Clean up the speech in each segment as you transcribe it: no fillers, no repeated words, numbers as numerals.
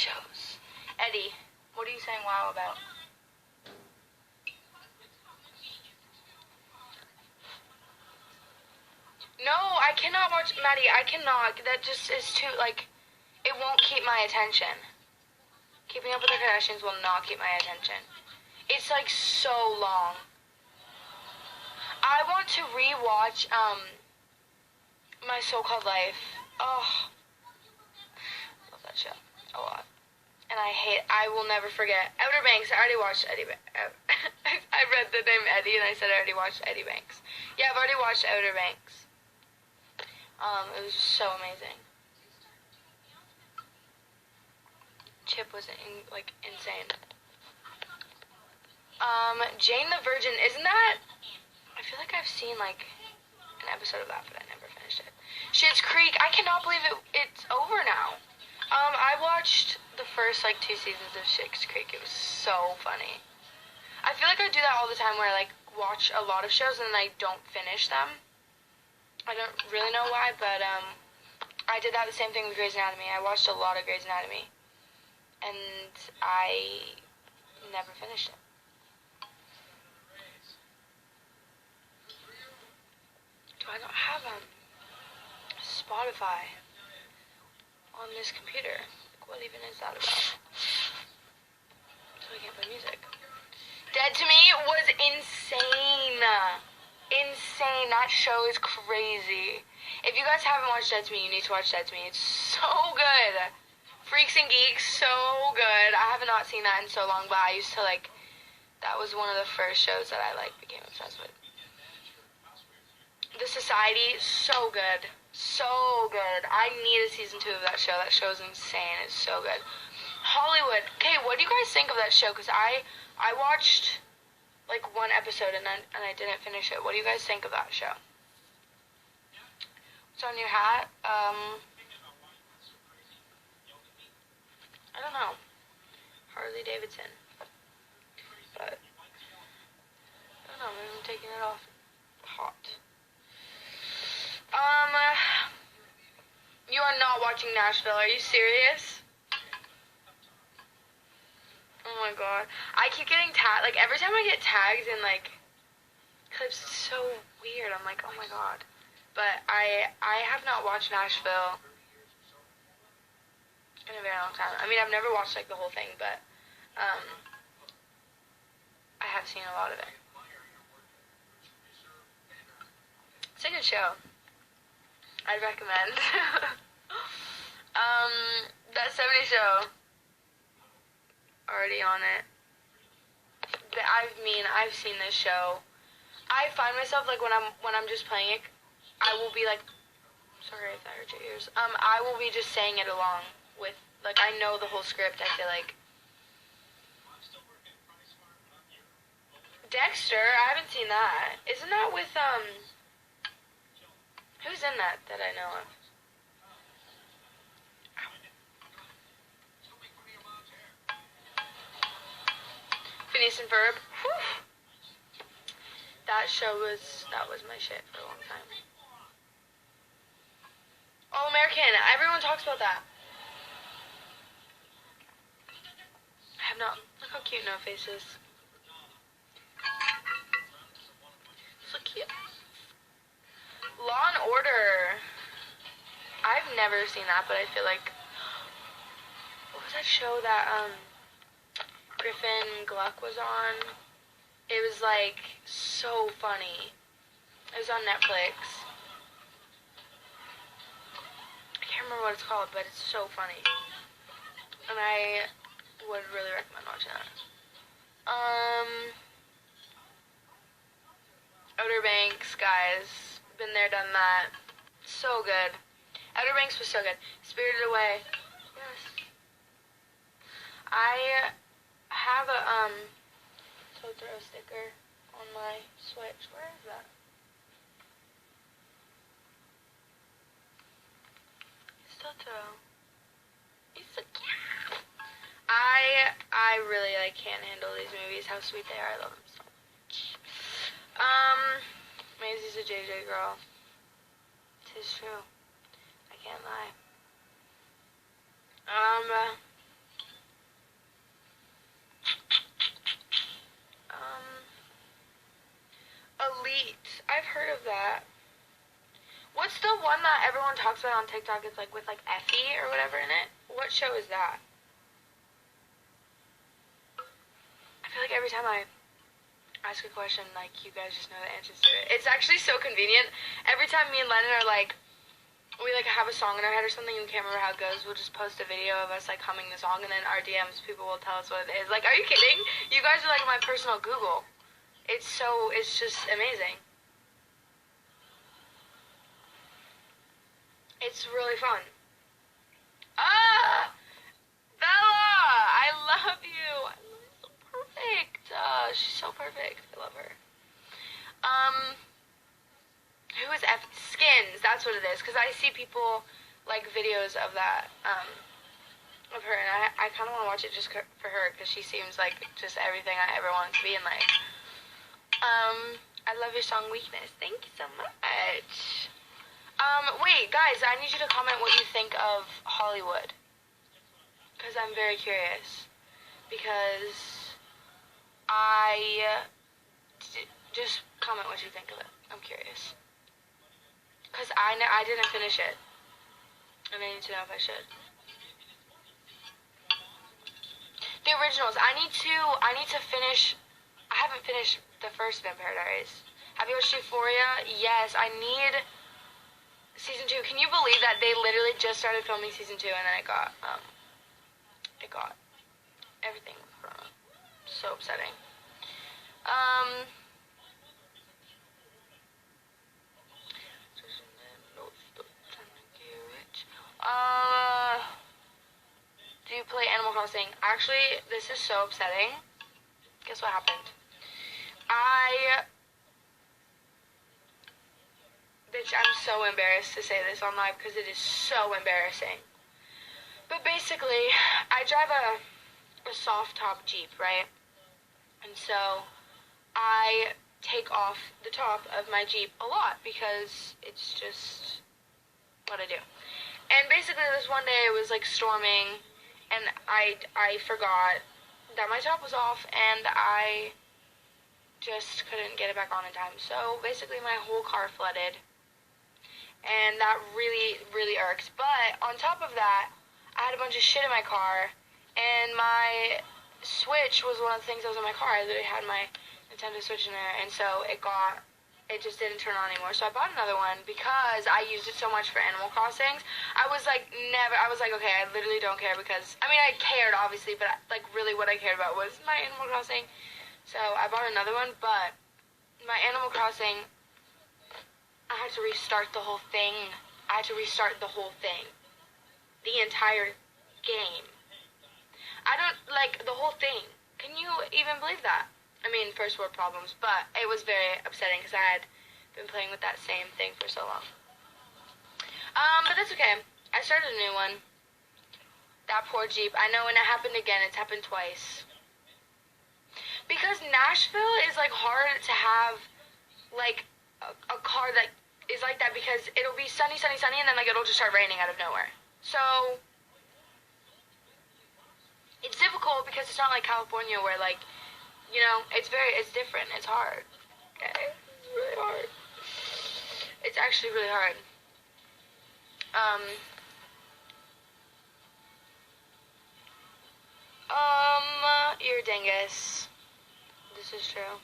shows. Eddie, what are you saying wow about? No, I cannot watch, Maddie, I cannot. That just is too, like, it won't keep my attention. Keeping Up with the Kardashians will not keep my attention. It's, like, so long. I want to rewatch, My So-Called Life. Oh, love that show a lot. And I will never forget. Outer Banks, I already watched Eddie I read the name Eddie and I said I already watched Eddie Banks. Yeah, I've already watched Outer Banks. It was so amazing. Chip was, insane. Jane the Virgin, isn't that... I feel like I've seen, an episode of that, but I never finished it. Schitt's Creek, I cannot believe it's over now. I watched the first, 2 seasons of Schitt's Creek. It was so funny. I feel like I do that all the time where I, watch a lot of shows and then I don't finish them. I don't really know why, but, I did that the same thing with Grey's Anatomy. I watched a lot of Grey's Anatomy. And I never finished it. Do I not have, Spotify on this computer? What even is that about? So I can't play music. Dead to Me was insane. Insane. That show is crazy. If you guys haven't watched Dead to Me, you need to watch Dead to Me. It's so good. Freaks and Geeks, so good. I have not seen that in so long, but I used to, that was one of the first shows that I, became obsessed with. The Society, so good. So good. I need a season 2 of that show. That show is insane. It's so good. Hollywood. Okay, what do you guys think of that show? Because I watched, one episode and I didn't finish it. What do you guys think of that show? What's on your hat? I don't know. Harley Davidson. But, I don't know. Maybe I'm taking it off hot. You are not watching Nashville. Are you serious? Oh my god. I keep getting tagged. Every time I get tagged in, clips, it's so weird. I'm like, oh my god. But I have not watched Nashville in a very long time. I mean, I've never watched, the whole thing, but, I have seen a lot of it. It's a good show. I'd recommend. That 70 show. Already on it. I've seen this show. I find myself, when I'm just playing it, I will be, sorry if that hurt your ears. I will be just saying it along with, I know the whole script, I feel like. Dexter, I haven't seen that. Isn't that with, who's in that I know of? Phineas and Ferb. Whew. That was my shit for a long time. All American. Everyone talks about that. I have not. Look how cute No Face is. So cute. Law and Order. I've never seen that, but I feel like... What was that show that, Griffin Gluck was on? It was, so funny. It was on Netflix. I can't remember what it's called, but it's so funny. And I would really recommend watching that. Outer Banks, guys. Been there, done that. So good. Outer Banks was so good. Spirited Away. Yes. I have a, Totoro sticker on my Switch. Where is that? It's Totoro. He's so cute. I really, can't handle these movies, how sweet they are. I love them so much. Maisy's a JJ girl. Tis true. I can't lie. heard of that. What's the one that everyone talks about on TikTok? It's like with like Effie or whatever in it. What show is that? I feel like every time I ask a question, like, you guys just know the answers to it. It's actually so convenient. Every time me and Lennon are like, we like have a song in our head or something and we can't remember how it goes, we'll just post a video of us like humming the song, and then our DMs, people will tell us what it is. Like, are you kidding? You guys are like my personal Google. It's just amazing. It's really fun. Ah! Bella! I love you! So perfect. She's so perfect. I love her. Who is Skins? That's what it is. Because I see people like videos of that, of her, and I kind of want to watch it just for her, because she seems like just everything I ever wanted to be in life. I love your song Weakness. Thank you so much. Wait, guys, I need you to comment what you think of Hollywood. Because I'm very curious. Because just comment what you think of it. I'm curious. Because I didn't finish it. And I need to know if I should. The originals. I need to finish. I haven't finished the first Vampire Diaries. Have you watched Euphoria? Yes, I need season 2. Can you believe that they literally just started filming season 2 and then it got everything wrong. So upsetting. Do you play Animal Crossing? Actually, this is so upsetting. Guess what happened? Bitch, I'm so embarrassed to say this on live because it is so embarrassing. But basically, I drive a soft top Jeep, right? And so I take off the top of my Jeep a lot because it's just what I do. And basically this one day it was like storming and I forgot that my top was off and I just couldn't get it back on in time. So basically my whole car flooded. And that really, really irked. But on top of that, I had a bunch of shit in my car, and my Switch was one of the things that was in my car. I literally had my Nintendo Switch in there, and so it just didn't turn on anymore. So I bought another one because I used it so much for Animal Crossings. I was like, okay, I literally don't care because, I mean, I cared, obviously, but like really what I cared about was my Animal Crossing. So I bought another one, but my Animal Crossing, I had to restart the whole thing. The entire game. I don't, like, the whole thing. Can you even believe that? I mean, first world problems, but it was very upsetting because I had been playing with that same thing for so long. But that's okay. I started a new one. That poor Jeep. I know when it happened again, it's happened twice. Because Nashville is, like, hard to have, like, a car that is like that because it'll be sunny, and then like it'll just start raining out of nowhere. So it's difficult because it's not like California where like, you know, it's different. It's hard. Okay? It's really hard. It's actually really hard. You're a dingus. This is true.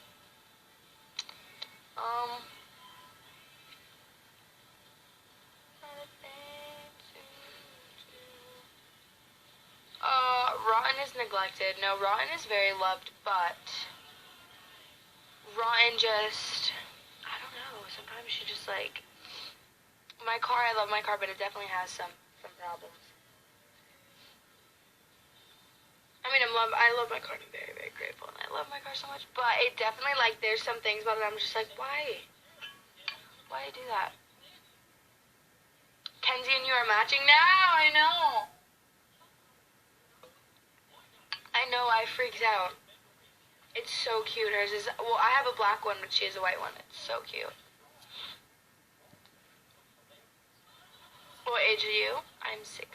Rotten is neglected. No, Rotten is very loved, but Rotten just, I don't know, sometimes she just like, my car, I love my car, but it definitely has some problems. I mean, I love my car, I'm very, very grateful, and I love my car so much, but it definitely, like, there's some things about it I'm just like, why? Why do that? Kenzie and you are matching now, I know. I freaked out. It's so cute. Hers is, well, I have a black one, but she has a white one. It's so cute. What age are you? I'm 16.